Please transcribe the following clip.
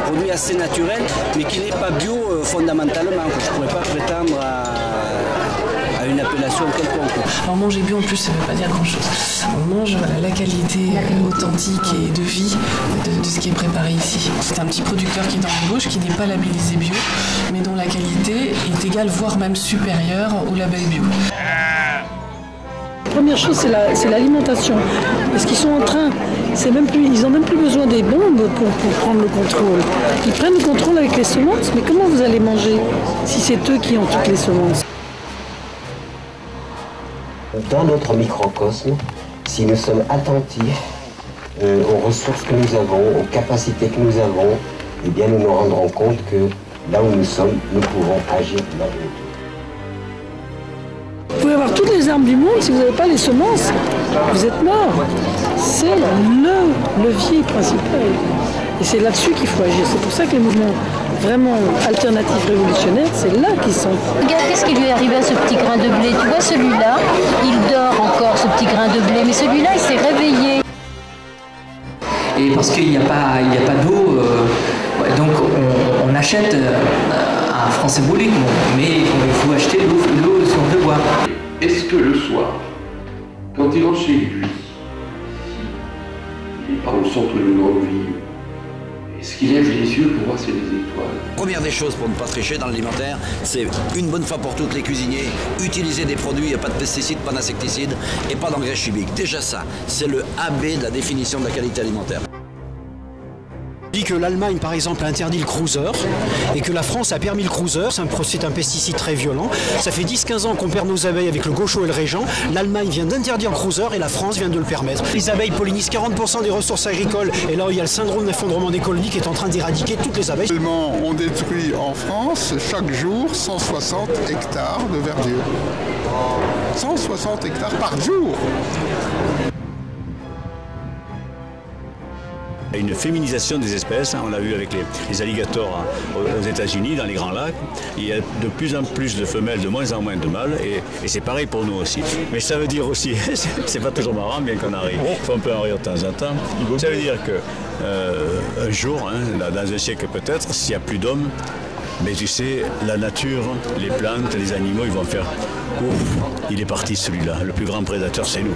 produit assez naturel, mais qui n'est pas bio fondamentalement. Je ne pourrais pas prétendre à une appellation quelconque. Alors manger bio en plus, ça ne veut pas dire grand-chose. On mange la qualité authentique et de vie de ce qui est préparé ici. C'est un petit producteur qui est dans l'embauche, qui n'est pas labellisé bio, mais dont la qualité est égale, voire même supérieure au label bio. La première chose, c'est l'alimentation. Parce qu'ils sont en train, ils n'ont même plus besoin des bombes pour prendre le contrôle. Ils prennent le contrôle avec les semences, mais comment vous allez manger si c'est eux qui ont toutes les semences? Dans notre microcosme, si nous sommes attentifs aux ressources que nous avons, aux capacités que nous avons, eh bien nous nous rendrons compte que là où nous sommes, nous pouvons agir de manière. Vous pouvez avoir toutes les armes du monde, si vous n'avez pas les semences, vous êtes mort. C'est le levier principal. Et c'est là-dessus qu'il faut agir. C'est pour ça que les mouvements vraiment alternatifs révolutionnaires, c'est là qu'ils sont. Regarde, qu'est-ce qui lui est arrivé à ce petit grain de blé? Tu vois, celui-là, il dort encore, ce petit grain de blé, mais celui-là, il s'est réveillé. Et parce qu'il n'y a pas d'eau, donc on achète un franc symbolique, mais il faut acheter l'eau si on veut boire. Est-ce que le soir, quand il rentre chez lui, il est par le centre d'une grande ville, est-ce qu'il lève les yeux pour voir s'il y a des étoiles? Première des choses pour ne pas tricher dans l'alimentaire, c'est une bonne fois pour toutes les cuisiniers, utiliser des produits, pas de pesticides, pas d'insecticides et pas d'engrais chimiques. Déjà ça, c'est le AB de la définition de la qualité alimentaire. On dit que l'Allemagne, par exemple, a interdit le cruiser et que la France a permis le cruiser. C'est un pesticide très violent. Ça fait 10-15 ans qu'on perd nos abeilles avec le gaucho et le régent. L'Allemagne vient d'interdire le cruiser et la France vient de le permettre. Les abeilles pollinisent 40% des ressources agricoles et là, il y a le syndrome d'effondrement des colonies qui est en train d'éradiquer toutes les abeilles. On détruit en France chaque jour 160 hectares de verdure. 160 hectares par jour. Il y a une féminisation des espèces, on l'a vu avec les alligators aux États-Unis, dans les Grands Lacs. Il y a de plus en plus de femelles, de moins en moins de mâles, et c'est pareil pour nous aussi. Mais ça veut dire aussi, c'est pas toujours marrant, bien qu'on arrive, on peut en rire de temps en temps, ça veut dire que un jour, dans un siècle peut-être, s'il n'y a plus d'hommes, mais tu sais, la nature, les plantes, les animaux, ils vont faire « Ouf, il est parti celui-là, le plus grand prédateur c'est nous ».